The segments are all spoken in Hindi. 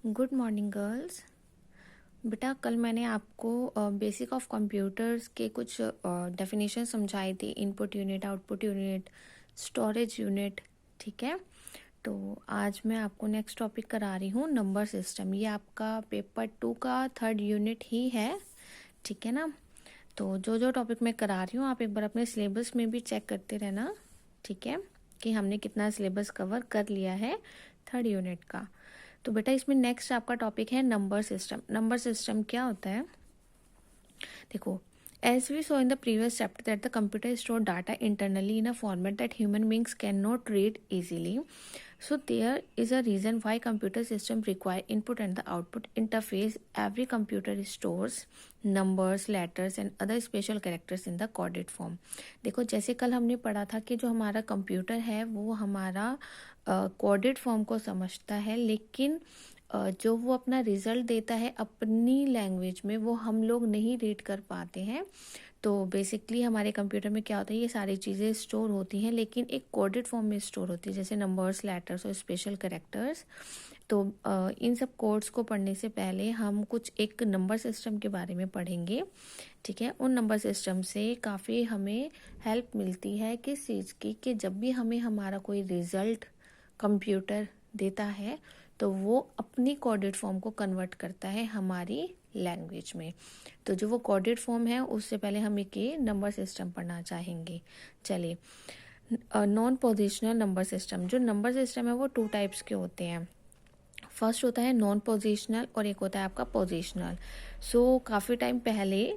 Good morning girls. बेटा कल मैंने आपको बेसिक ऑफ कंप्यूटर्स के कुछ डेफिनेशन समझाई थी। Input unit, output unit, storage unit. ठीक है, तो आज मैं आपको नेक्स्ट टॉपिक करा रही हूँ नंबर सिस्टम। ये आपका पेपर 2 का 3rd यूनिट ही है। ठीक है ना। तो जो जो टॉपिक मैं करा रही हूँ आप एक बार अपने सिलेबस में भी चेक करते रहना। ठीक है, कि हमने कितना सिलेबस कवर कर लिया है 3rd यूनिट का। तो बेटा इसमें नेक्स्ट आपका टॉपिक है नंबर सिस्टम। नंबर सिस्टम क्या होता है? देखो, as we saw in the previous chapter that the computer store data internally in a format that human beings cannot read easily. So there is a reason why computer systems require input and the output interface. Every computer stores numbers, letters and other special characters in the coded form. देखो, जैसे कल हमने पढ़ा था कि जो हमारा कंप्यूटर है वो हमारा कोडेड फॉर्म को समझता है, लेकिन जो वो अपना रिजल्ट देता है अपनी लैंग्वेज में वो हम लोग नहीं रीड कर पाते हैं। तो बेसिकली हमारे कंप्यूटर में क्या होता है, ये सारी चीज़ें स्टोर होती हैं लेकिन एक कोडेड फॉर्म में स्टोर होती है, जैसे नंबर्स, लेटर्स और स्पेशल कैरेक्टर्स। तो इन सब कोड्स को पढ़ने से पहले हम कुछ एक नंबर सिस्टम के बारे में पढ़ेंगे। ठीक है, उन नंबर सिस्टम से काफ़ी हमें हेल्प मिलती है किस चीज़ की, कि जब भी हमें हमारा कोई रिजल्ट कंप्यूटर देता है तो वो अपनी कोडेड फॉर्म को कन्वर्ट करता है हमारी लैंग्वेज में। तो जो वो कोडेड फॉर्म है उससे पहले हम एक ये नंबर सिस्टम पढ़ना चाहेंगे। चलिए, नॉन पोजिशनल नंबर सिस्टम। जो नंबर सिस्टम है वो 2 टाइप्स के होते हैं। फर्स्ट होता है नॉन पोजिशनल और एक होता है आपका पोजिशनल। सो काफ़ी टाइम पहले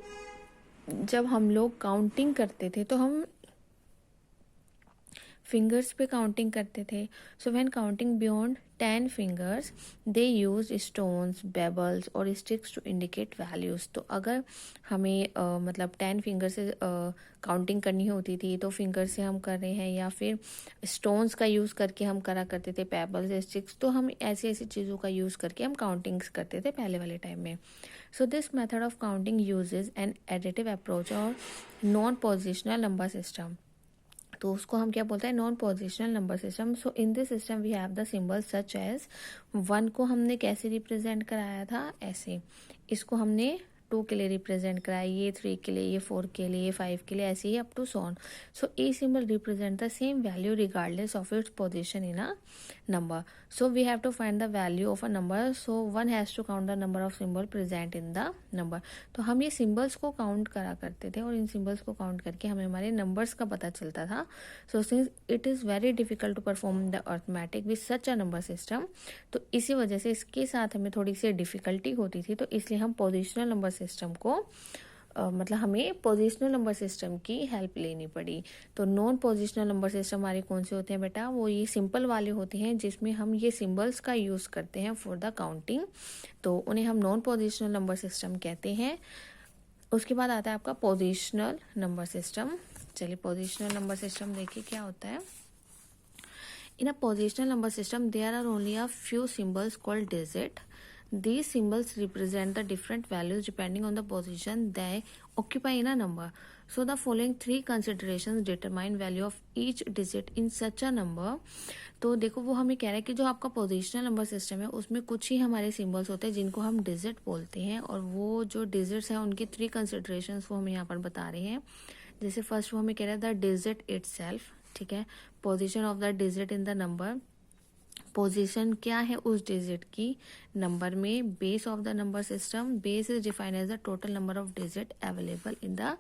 जब हम लोग काउंटिंग करते थे तो हम फिंगर्स पे काउंटिंग करते थे। So when counting beyond 10 fingers they use stones, pebbles और स्टिक्स टू इंडिकेट वैल्यूज। तो अगर हमें मतलब 10 फिंगर से काउंटिंग करनी होती थी तो फिंगर से हम कर रहे हैं, या फिर स्टोन्स का यूज़ करके हम करा करते थे, पेबल्स, स्टिक्स। तो हम ऐसी ऐसी चीज़ों का यूज़ करके हम काउंटिंग्स करते थे पहले वाले टाइम में। So this method of counting uses an additive approach और नॉन पोजिशनल नंबर सिस्टम। तो उसको हम क्या बोलते हैं, non positional number system. So in this system we have the symbol such as 1 को हमने कैसे रिप्रेजेंट कराया था, ऐसे। इसको हमने 2 के लिए रिप्रेजेंट कराया, ये 3 के लिए, ये 4 के लिए, ये 5 के लिए, ऐसे ही अप टू सॉन। So a symbol represent the same value regardless of its position in a number. So we have to find the value of a number. So one has to count the number of symbol present in the number. तो हम ये सिम्बल्स को काउंट करा करते थे और इन सिम्बल्स को काउंट करके हमें हमारे नंबर्स का पता चलता था। So since it is very difficult to perform the arithmetic with such a number system, तो इसी वजह से इसके साथ हमें थोड़ी सी डिफिकल्टी होती थी। तो इसलिए हम पोजिशनल नंबर सिस्टम को मतलब हमें पोजिशनल नंबर सिस्टम की हेल्प लेनी पड़ी। तो नॉन पोजिशनल नंबर सिस्टम हमारे कौन से होते हैं बेटा? वो ये सिंपल वाले होते हैं जिसमें हम ये सिंबल्स का यूज़ करते हैं फॉर द काउंटिंग, तो उन्हें हम नॉन पोजिशनल नंबर सिस्टम कहते हैं। उसके बाद आता है आपका पोजिशनल नंबर सिस्टम। चलिए, पोजिशनल नंबर सिस्टम देखिए क्या होता है। In a positional number system there are only a few symbols called digit. These symbols represent the different values depending on the position they occupy in a number. So the following 3 considerations determine value of each digit in such a number. तो देखो, वो हमें कह रहा है कि जो आपका पोजिशनल नंबर सिस्टम है उसमें कुछ ही हमारे सिंबल्स होते हैं जिनको हम डिजिट बोलते हैं, और वो जो डिजिट्स हैं उनकी 3 कंसिडरेशंस वो हमें यहाँ पर बता रहे हैं। जैसे फर्स्ट वो हमें कह रहा है द डिजिट इटसेल्फ। ठीक है, position of the digit in the number. Position क्या है उस डिजिट की नंबर में। Base of the number system, base is defined as the total number of digit available in the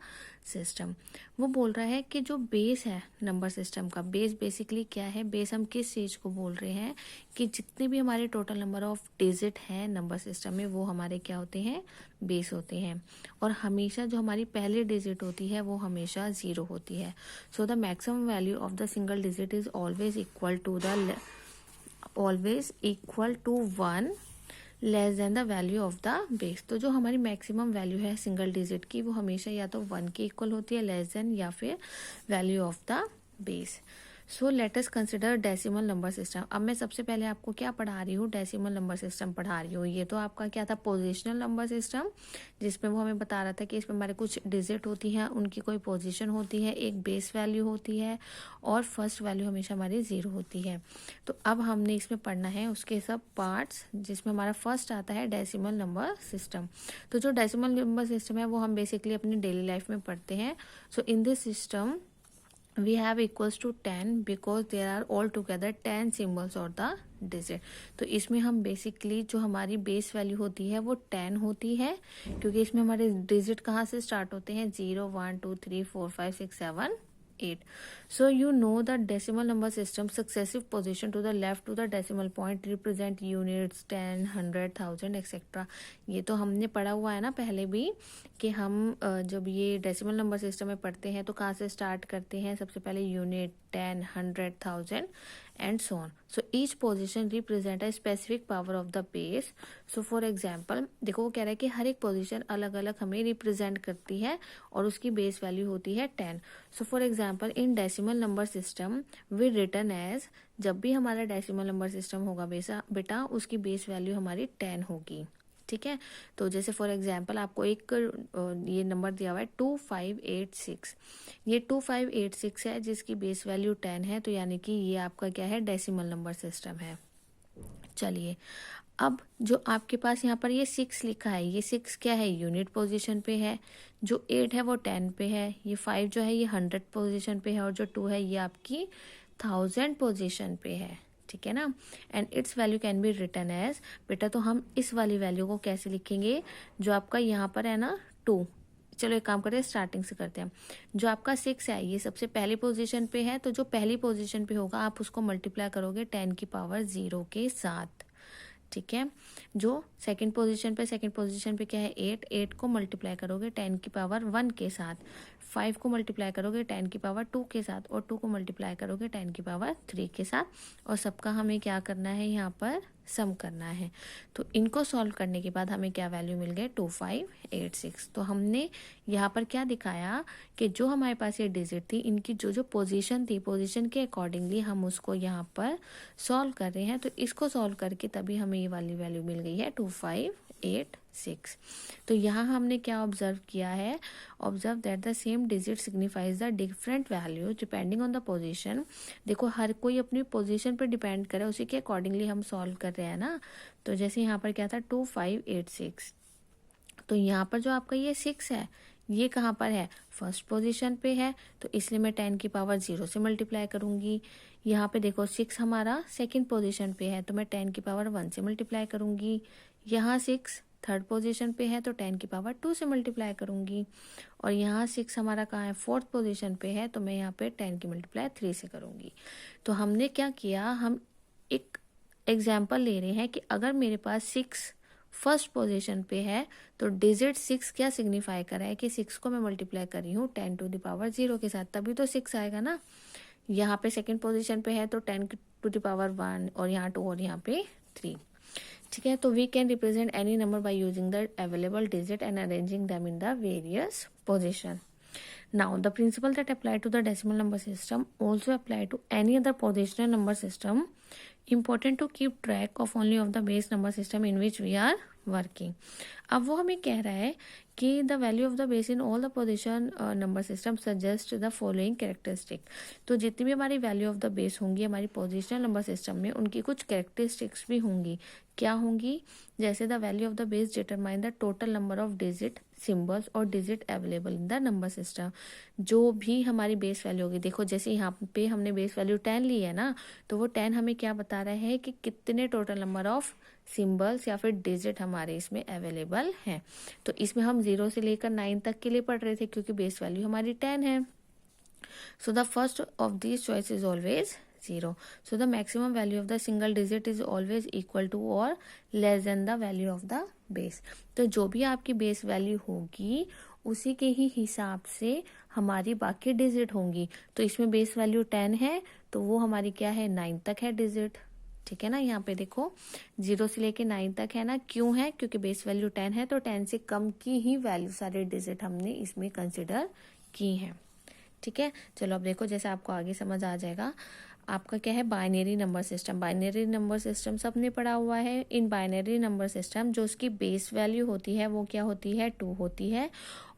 system. वो बोल रहा है कि जो बेस है नंबर सिस्टम का, बेस बेसिकली क्या है? बेस हम किस चीज को बोल रहे हैं कि जितने भी हमारे टोटल नंबर ऑफ डिजिट हैं नंबर सिस्टम में वो हमारे क्या होते हैं? बेस होते हैं। और हमेशा जो हमारी पहली डिजिट होती है वो हमेशा 0 होती है। So the maximum value of the single digit is always equal to 1 less than the value of the base. तो जो हमारी मैक्सिमम वैल्यू है सिंगल डिजिट की वो हमेशा या तो 1 के इक्वल होती है, लेस देन, या फिर value of the base. So let us consider decimal number system. अब मैं सबसे पहले आपको क्या पढ़ा रही हूँ, डेसिमल नंबर सिस्टम पढ़ा रही हूँ। ये तो आपका क्या था, पोजिशनल नंबर सिस्टम, जिसमें वो हमें बता रहा था कि इसमें हमारे कुछ डिजिट होती हैं, उनकी कोई पोजीशन होती है, एक बेस वैल्यू होती है और फर्स्ट वैल्यू हमेशा हमारी 0 होती है। तो अब हमने इसमें पढ़ना है उसके सब पार्ट्स, जिसमें हमारा फर्स्ट आता है डेसिमल नंबर सिस्टम। तो जो डेसिमल नंबर सिस्टम है वो हम बेसिकली अपनी डेली लाइफ में पढ़ते हैं। So in this system we have equals to 10 because there are all together 10 symbols और the digit। तो इसमें हम बेसिकली जो हमारी बेस वैल्यू होती है वो 10 होती है, क्योंकि इसमें हमारे डिजिट कहाँ से स्टार्ट होते हैं, 0 1 2 3 4 5 6 7 8। So you know the decimal number system successive position to the left to the decimal point represent units 10 100 1000 etc। ये तो हमने पढ़ा हुआ है ना पहले भी, कि हम जब ये डेसिमल नंबर सिस्टम में पढ़ते हैं तो कहाँ से स्टार्ट करते हैं, सबसे पहले unit 10 100 1000 and so on. So each position represent a specific power of the base. So for example देखो वो कह रहा है कि हर एक पोजीशन अलग अलग हमें रिप्रेजेंट करती है और उसकी बेस वैल्यू होती है 10। So for example in decimal number system we written as, जब भी हमारा डेसिमल नंबर सिस्टम होगा बेटा उसकी बेस वैल्यू हमारी 10 होगी। ठीक है, तो जैसे फॉर एग्जांपल आपको एक ये नंबर दिया हुआ है 2586। ये 2586 है जिसकी बेस वैल्यू 10 है, तो यानी कि ये आपका क्या है, डेसिमल नंबर सिस्टम है। चलिए अब जो आपके पास यहाँ पर ये 6 लिखा है, ये 6 क्या है, यूनिट पोजीशन पे है। जो 8 है वो 10 पे है। ये 5 जो है ये 100 पोजीशन पे है और जो 2 है ये आपकी 1000 पोजीशन पे है। ठीक है ना, and its value can be written as, बेटा तो हम इस वाली वैल्यू को कैसे लिखेंगे, जो आपका यहाँ पर है ना 2। चलो एक काम करते हैं, स्टार्टिंग से करते हैं। जो आपका 6 है ये सबसे पहली पोजीशन पे है, तो जो पहली पोजीशन पे होगा आप उसको मल्टीप्लाई करोगे 10 की पावर 0 के साथ। ठीक है, जो सेकंड पोजीशन पे क्या है 8, 8 को मल्टीप्लाई करोगे 10 की पावर 1 के साथ। 5 को मल्टीप्लाई करोगे 10 की पावर 2 के साथ और 2 को मल्टीप्लाई करोगे 10 की पावर 3 के साथ। और सबका हमें क्या करना है, यहाँ पर सम करना है। तो इनको सॉल्व करने के बाद हमें क्या वैल्यू मिल गए, 2586। तो हमने यहाँ पर क्या दिखाया कि जो हमारे पास ये डिजिट थी इनकी जो जो पोजीशन थी, पोजीशन के अकॉर्डिंगली हम उसको यहाँ पर सॉल्व कर रहे हैं। तो इसको सॉल्व करके तभी हमें ये वाली वैल्यू मिल गई है 2586। तो यहाँ हमने क्या ऑब्जर्व किया है, observe that the same digit signifies the different values depending on the position. देखो हर कोई अपनी पोजीशन पर डिपेंड करे, उसी के अकॉर्डिंगली हम सॉल्व कर रहे हैं ना। तो जैसे यहाँ पर क्या था 2586, तो यहाँ पर जो आपका ये 6 है ये कहाँ पर है, फर्स्ट पोजीशन पे है, तो इसलिए मैं 10 की पावर 0 से मल्टीप्लाई करूंगी। यहाँ पे देखो 6 हमारा सेकंड पोजीशन पे है, तो मैं 10 की पावर 1 से मल्टीप्लाई करूंगी। यहाँ 6 थर्ड पोजीशन पे है, तो 10 की पावर 2 से मल्टीप्लाई करूंगी। और यहाँ 6 हमारा कहाँ है, फोर्थ पोजीशन पे है, तो मैं यहाँ पे 10 की मल्टीप्लाई 3 से करूंगी। तो हमने क्या किया, हम एक एग्जाम्पल ले रहे हैं कि अगर मेरे पास 6 फर्स्ट पोजीशन पे है तो डिजिट 6 क्या सिग्निफाई कर रहा है कि 6 को मैं मल्टीप्लाई कर रही हूँ 10 टू द पावर 0 के साथ, तभी तो 6 आएगा ना। यहाँ पे सेकंड पोजीशन पे है तो 10 टू द पावर 1 और यहाँ 2 और यहाँ पे 3। ठीक है, तो we can represent any number by using the available digit and arranging them in the various position. Now, the principle that apply to the decimal number system also apply to any other positional number system. Important to keep track of only of the base number system in which we are working. अब वो हमें कह रहा है कि the value of the base in all the position number system suggest the following characteristic। तो जितनी भी हमारी value of the base होंगी हमारी positional number system में, उनकी कुछ characteristics भी होंगी। क्या होंगी, जैसे the value of the base determine the total number of digit symbols और digit available in the number system. जो भी हमारी बेस वैल्यू होगी, देखो जैसे यहाँ पे हमने बेस वैल्यू 10 ली है ना, तो वो 10 हमें क्या बता रहा है कि कितने टोटल नंबर ऑफ सिंबल्स या फिर डिजिट हमारे इसमें अवेलेबल हैं। तो इसमें हम 0 से लेकर 9 तक के लिए पढ़ रहे थे क्योंकि बेस वैल्यू हमारी 10 है। So the first of this choice is always 0. So the maximum value of the single digit is always equal to or less than the value of the base. तो जो भी आपकी बेस वैल्यू होगी उसी के ही हिसाब से हमारी बाकी डिजिट होंगी। तो इसमें बेस वैल्यू 10 है तो वो हमारी क्या है 9 तक है डिजिट। ठीक है ना, यहाँ पे देखो 0 से लेके 9 तक है ना, क्यों है, क्योंकि बेस वैल्यू 10 है तो 10 से कम की ही वैल्यू सारे डिजिट हमने इसमें कंसिडर की हैं। ठीक है, चलो अब देखो जैसे आपको आगे समझ आ जाएगा। आपका क्या है, binary number system. Binary number system सबने पढ़ा हुआ है। इन बाइनरी नंबर सिस्टम जो उसकी बेस वैल्यू होती है वो क्या होती है, 2 होती है।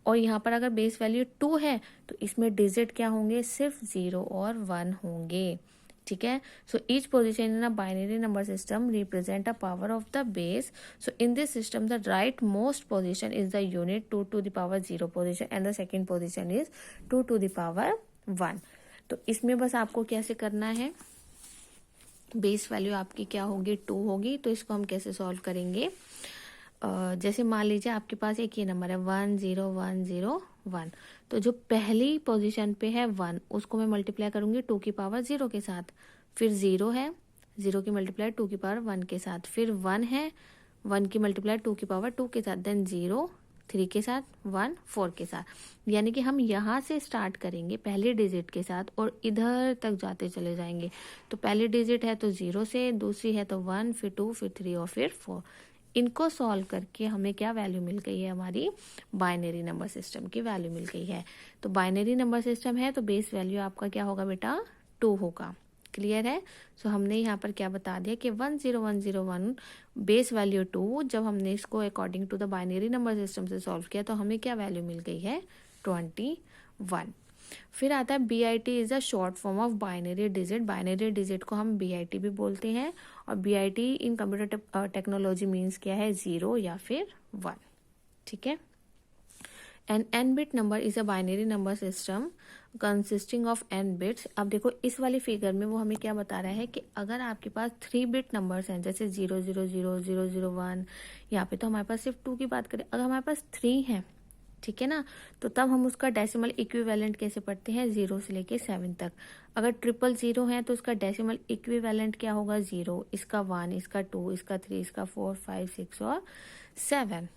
और यहाँ पर अगर बेस वैल्यू 2 है तो इसमें डिजिट क्या होंगे, सिर्फ 0 और 1 होंगे। ठीक है, so each position in a binary number system represent a power of the base. So in this system the right most position is the unit 2 to the power 0 position and the second position is 2 to the power 1। तो इसमें बस आपको कैसे करना है, बेस वैल्यू आपकी क्या होगी, 2 होगी। तो इसको हम कैसे सॉल्व करेंगे, जैसे मान लीजिए आपके पास एक ये नंबर है 1 0 1 0 1। तो जो पहली पोजीशन पे है 1 उसको मैं मल्टीप्लाई करूंगी 2 की पावर 0 के साथ। फिर 0 है, 0 की मल्टीप्लाई 2 की पावर 1 के साथ। फिर 1 है, 1 की मल्टीप्लाई 2 की पावर 2 के साथ। देन 0 3 के साथ, 1 4 के साथ। यानी कि हम यहाँ से स्टार्ट करेंगे पहले डिजिट के साथ और इधर तक जाते चले जाएंगे। तो पहली डिजिट है तो 0 से, दूसरी है तो 1, फिर 2, फिर 3 और फिर 4। इनको सॉल्व करके हमें क्या वैल्यू मिल गई है, हमारी बाइनरी नंबर सिस्टम की वैल्यू मिल गई है। तो बाइनरी नंबर सिस्टम है तो बेस वैल्यू आपका क्या होगा बेटा, 2 होगा। क्लियर है। सो हमने यहाँ पर क्या बता दिया कि 10101 बेस वैल्यू 2, जब हमने इसको according to the binary number system से सॉल्व किया तो हमें क्या वैल्यू मिल गई है, 21। फिर आता है BIT is a short form of binary digit. Binary digit को हम BIT भी बोलते हैं। और BIT in computer technology means क्या है, 0 या फिर 1। ठीक है। An n bit number is a binary number system consisting of n bits. अब देखो इस वाली फिगर में वो हमें क्या बता रहा है कि अगर आपके पास 3 बिट नंबर्स हैं, जैसे 0 0 0 0 0 1, यहाँ पे तो हमारे पास सिर्फ 2 की बात करें। अगर हमारे पास 3 है, ठीक है ना, तो तब हम उसका डेसिमल इक्विवेलेंट कैसे पढ़ते हैं, 0 से लेके 7 तक। अगर 000 है तो उसका डेसिमल इक्विवेलेंट क्या होगा, 0, इसका 1, इसका 2, इसका 3, इसका 4 5 6 और 7।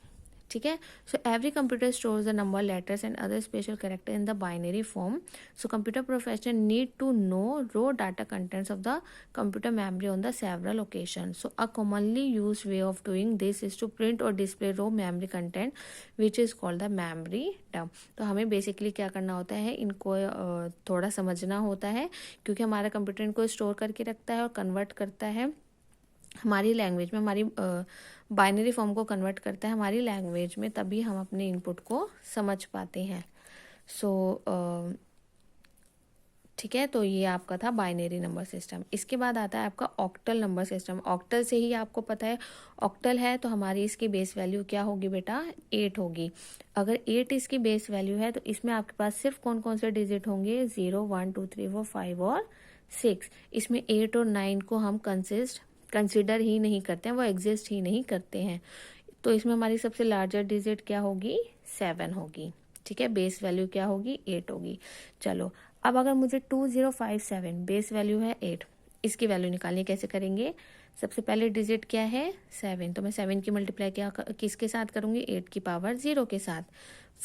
ठीक है। So every computer stores the number, letters and other special character in the binary form. So computer professional need to know raw data contents of the computer memory on the several occasion. So a commonly use way of doing this is to print or display raw memory content which is called the memory dump. तो हमें बेसिकली क्या करना होता है, इनको थोड़ा समझना होता है, क्योंकि हमारा कंप्यूटर इनको स्टोर करके रखता है और कन्वर्ट करता है हमारी लैंग्वेज में, हमारी बाइनरी फॉर्म को कन्वर्ट करता है हमारी लैंग्वेज में, तभी हम अपने इनपुट को समझ पाते हैं। सो ठीक है, तो ये आपका था बाइनरी नंबर सिस्टम। इसके बाद आता है आपका ऑक्टल नंबर सिस्टम। ऑक्टल से ही आपको पता है, ऑक्टल है तो हमारी इसकी बेस वैल्यू क्या होगी बेटा, 8 होगी। अगर 8 इसकी बेस वैल्यू है तो इसमें आपके पास सिर्फ कौन कौन से डिजिट होंगे, 0 1 2 3 4 5 और 6। इसमें 8 और 9 को हम कंसिडर ही नहीं करते हैं, वो एग्जिस्ट ही नहीं करते हैं। तो इसमें हमारी सबसे लार्जर डिजिट क्या होगी, 7 होगी। ठीक है, बेस वैल्यू क्या होगी, 8 होगी। चलो अब अगर मुझे 2057 बेस वैल्यू है 8, इसकी वैल्यू निकालनी कैसे करेंगे, सबसे पहले डिजिट क्या है, 7। तो मैं 7 की मल्टीप्लाई क्या किसके साथ करूंगी, 8 की पावर 0 के साथ।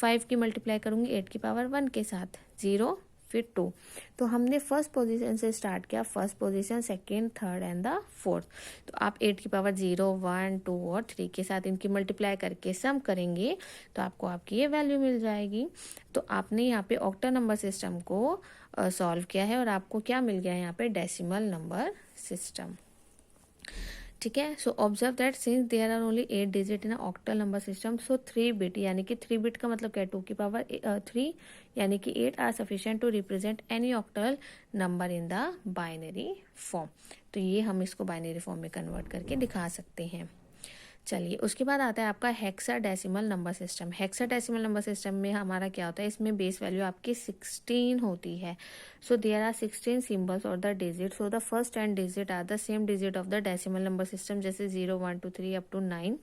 5 की मल्टीप्लाई करूंगी 8 की पावर 1 के साथ, 0 फिर 2। तो हमने फर्स्ट पोजीशन से स्टार्ट किया, first position, second, third and the fourth. तो आप 8 की पावर 0 1 2 और 3 के साथ इनकी मल्टीप्लाई करके सम करेंगे तो आपको आपकी ये वैल्यू मिल जाएगी। तो आपने यहाँ पे ऑक्टल नंबर सिस्टम को सॉल्व किया है और आपको क्या मिल गया है यहाँ पे, डेसिमल नंबर सिस्टम। ठीक है। So observe that since there are only 8 digit in octal number system, so 3 bit, यानी कि 3 बिट का मतलब क्या है, 2 की पावर 3 यानी कि 8 are sufficient to represent any octal number in the binary form. तो ये हम इसको बाइनरी फॉर्म में कन्वर्ट करके दिखा सकते हैं। चलिए उसके बाद आता है आपका hexadecimal number system. Hexadecimal number system में हमारा क्या होता है, इसमें बेस वैल्यू आपकी 16 होती है। सो देयर आर 16 सिंबल्स और the digit. So the first 10 digit are the same digit of the decimal number system, जैसे 0 1 2 3 up to 9,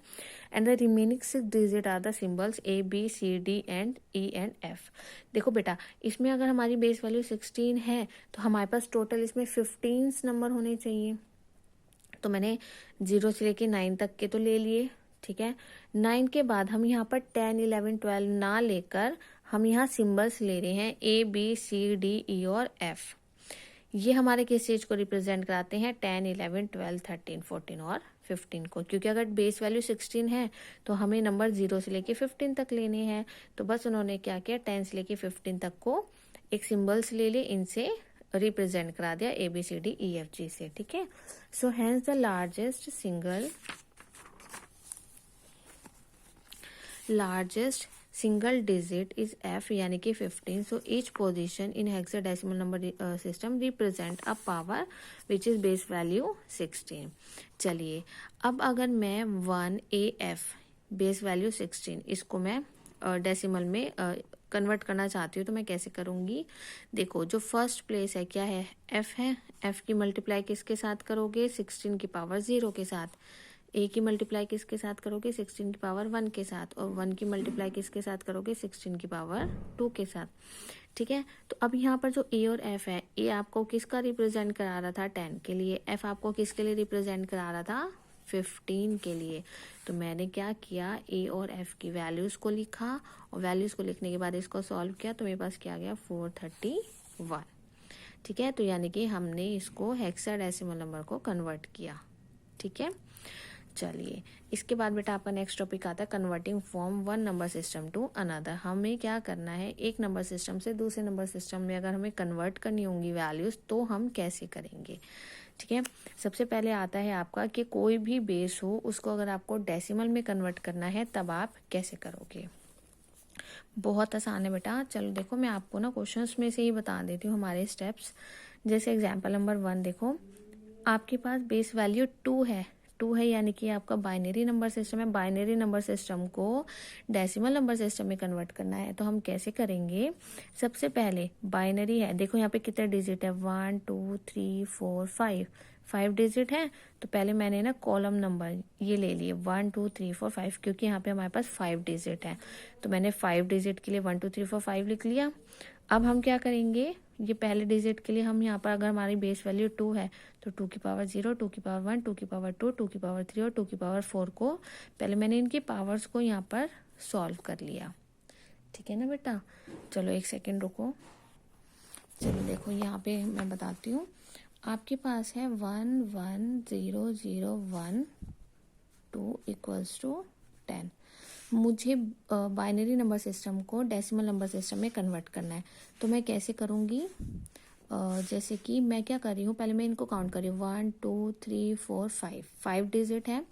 and the remaining 6 digit are the symbols A B C D and E and F। देखो बेटा, इसमें अगर हमारी बेस वैल्यू 16 है तो हमारे पास टोटल इसमें 15 नंबर होने चाहिए। तो मैंने 0 से लेके 9 तक के तो ले लिए। ठीक है, 9 के बाद हम यहाँ पर 10 11 12 ना लेकर हम यहाँ सिंबल्स ले रहे हैं A B C D E और F। ये हमारे किस चीज को रिप्रेजेंट कराते हैं, 10 11 12 13 14 और 15 को, क्योंकि अगर बेस वैल्यू 16 है तो हमें नंबर 0 से लेके 15 तक लेने हैं। तो बस उन्होंने क्या किया, 10 से लेके 15 तक को एक सिंबल्स ले ले, इनसे रिप्रेजेंट करा दिया ABCDEFG से, ठीक है। So hence the largest single digit is F यानी कि 15। So each position in hexadecimal number system represent a power which is base value 16। चलिए अब अगर मैं 1AF बेस वैल्यू 16 इसको मैं डेसिमल में कन्वर्ट करना चाहती हूँ तो मैं कैसे करूँगी। देखो जो फर्स्ट प्लेस है क्या है, F है। F की मल्टीप्लाई किसके साथ करोगे, 16 की पावर 0 के साथ। A की मल्टीप्लाई किसके साथ करोगे, 16 की पावर 1 के साथ। और 1 की मल्टीप्लाई किसके साथ करोगे, 16 की पावर 2 के साथ, ठीक है। तो अब यहाँ पर जो A और F है, A आपको किसका रिप्रेजेंट करा रहा था, 10 के लिए। F आपको किसके लिए रिप्रेजेंट करा रहा था, 15 के लिए। तो मैंने क्या किया, A और F की वैल्यूज को लिखा और वैल्यूज को लिखने के बाद इसको सॉल्व किया तो मेरे पास क्या आ गया, 431, ठीक है। तो यानी कि हमने इसको हेक्साडेसिमल नंबर को कन्वर्ट किया, ठीक है। चलिए इसके बाद बेटा आपका नेक्स्ट टॉपिक आता है converting from one number system to another. हमें क्या करना है, एक नंबर सिस्टम से दूसरे नंबर सिस्टम में अगर हमें कन्वर्ट करनी होंगी वैल्यूज तो हम कैसे करेंगे, ठीक है। सबसे पहले आता है आपका कि कोई भी बेस हो उसको अगर आपको डेसिमल में कन्वर्ट करना है तब आप कैसे करोगे। बहुत आसान है बेटा, चलो देखो मैं आपको ना क्वेश्चंस में से ही बता देती हूँ हमारे स्टेप्स। जैसे एग्जाम्पल नंबर 1 देखो, आपके पास बेस वैल्यू 2 है, 2 है यानी कि आपका बाइनरी नंबर सिस्टम है। बाइनरी नंबर सिस्टम को डेसिमल नंबर सिस्टम में कन्वर्ट करना है तो हम कैसे करेंगे। सबसे पहले बाइनरी है, देखो यहाँ पे कितने डिजिट है, 1 2 3 4 5 डिजिट है। तो पहले मैंने ना कॉलम नंबर ये ले लिए 1 2 3 4 5, क्योंकि यहाँ पे हमारे पास 5 डिजिट है तो मैंने 5 डिजिट के लिए 1 2 3 4 5 लिख लिया। अब हम क्या करेंगे, ये पहले डिजिट के लिए हम यहाँ पर अगर हमारी बेस वैल्यू 2 है तो 2 की पावर 0, 2 की पावर 1, 2 की पावर 2, 2 की पावर 3 और 2 की पावर 4 को पहले मैंने इनकी पावर्स को यहाँ पर सॉल्व कर लिया, ठीक है ना बेटा। चलो एक सेकेंड रुको, चलो देखो यहाँ पे मैं बताती हूँ। आपके पास है 1 1 0 0 1 2 इक्वल्स टू 10। मुझे बाइनरी नंबर सिस्टम को डेसिमल नंबर सिस्टम में कन्वर्ट करना है तो मैं कैसे करूँगी। जैसे कि मैं क्या कर रही हूँ, पहले मैं इनको काउंट कर रही हूँ 1 2 3 4 5 डिजिट है।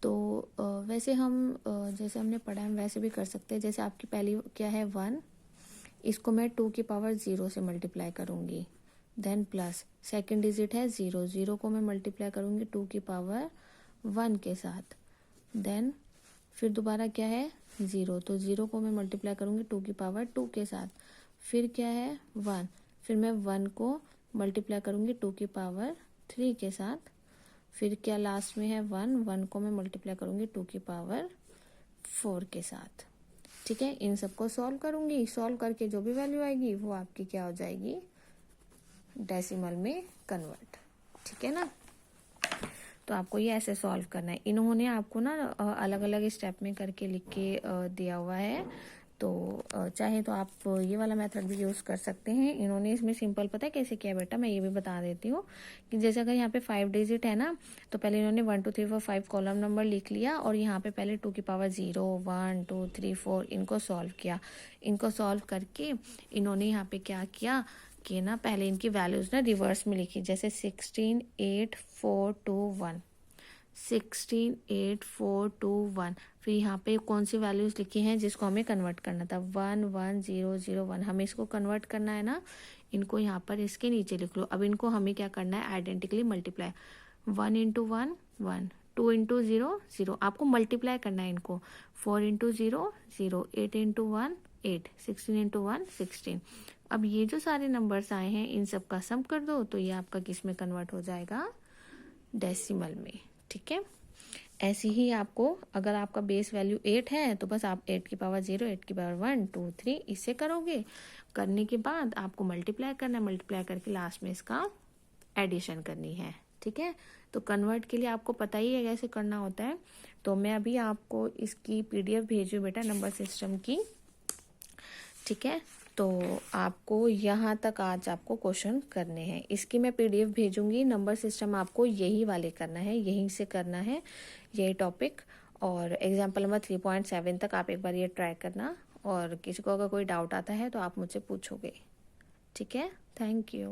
तो वैसे हम जैसे हमने पढ़ा है वैसे भी कर सकते हैं। जैसे आपकी पहली क्या है 1, इसको मैं 2 की पावर 0 से मल्टीप्लाई करूँगी, देन प्लस सेकेंड डिजिट है 0, 0 को मैं मल्टीप्लाई करूँगी 2 की पावर 1 के साथ, देन फिर दोबारा क्या है 0, तो 0 को मैं मल्टीप्लाई करूँगी 2 की पावर 2 के साथ, फिर क्या है 1, फिर मैं 1 को मल्टीप्लाई करूँगी 2 की पावर 3 के साथ, फिर क्या लास्ट में है 1 को मैं मल्टीप्लाई करूँगी 2 की पावर 4 के साथ, ठीक है। इन सबको सॉल्व करूँगी, सॉल्व करके जो भी वैल्यू आएगी वो आपकी क्या हो जाएगी, डेसिमल में कन्वर्ट, ठीक है ना। तो आपको ये ऐसे सॉल्व करना है। इन्होंने आपको ना अलग अलग स्टेप में करके लिख के दिया हुआ है, तो चाहे तो आप ये वाला मेथड भी यूज़ कर सकते हैं। इन्होंने इसमें सिंपल पता है कैसे किया बेटा, मैं ये भी बता देती हूँ कि जैसे अगर यहाँ पे 5 डिजिट है ना तो पहले इन्होंने 1 2 3 4 5 कॉलम नंबर लिख लिया और यहाँ पे पहले 2 की पावर 0 1 2 3 4 इनको सॉल्व किया। इनको सॉल्व करके इन्होंने यहाँ पे क्या किया कि ना पहले इनकी वैल्यूज ना रिवर्स में लिखी, जैसे 16 8 4 2 1, 16 8 4 2 1। फिर यहाँ पे कौन सी वैल्यूज लिखी हैं जिसको हमें कन्वर्ट करना था, 1 1 0 0 1। हमें इसको कन्वर्ट करना है ना, इनको यहाँ पर इसके नीचे लिख लो। अब इनको हमें क्या करना है, आइडेंटिकली मल्टीप्लाई, 1 इंटू 1 1, 2 इंटू 0 0, आपको मल्टीप्लाई करना है इनको, 4 इंटू 0 0, 8 इंटू 1 8, 16 इंटू 1 16। अब ये जो सारे नंबर्स आए हैं इन सब का सम कर दो तो ये आपका किस में कन्वर्ट हो जाएगा, डेसिमल में, ठीक है। ऐसे ही आपको अगर आपका बेस वैल्यू 8 है तो बस आप 8 की पावर 0 8 की पावर 1 2 3 इससे करोगे। करने के बाद आपको मल्टीप्लाई करना है, मल्टीप्लाई करके लास्ट में इसका एडिशन करनी है, ठीक है। तो कन्वर्ट के लिए आपको पता ही है कैसे करना होता है। तो मैं अभी आपको इसकी PDF भेजू बेटा नंबर सिस्टम की, ठीक है। तो आपको यहाँ तक आज आपको क्वेश्चन करने हैं, इसकी मैं PDF भेजूंगी। नंबर सिस्टम आपको यही वाले करना है, यहीं से करना है यही टॉपिक। और एग्जाम्पल नंबर 3.7 तक आप एक बार ये ट्राई करना और किसी को अगर कोई डाउट आता है तो आप मुझसे पूछोगे। ठीक है, थैंक यू।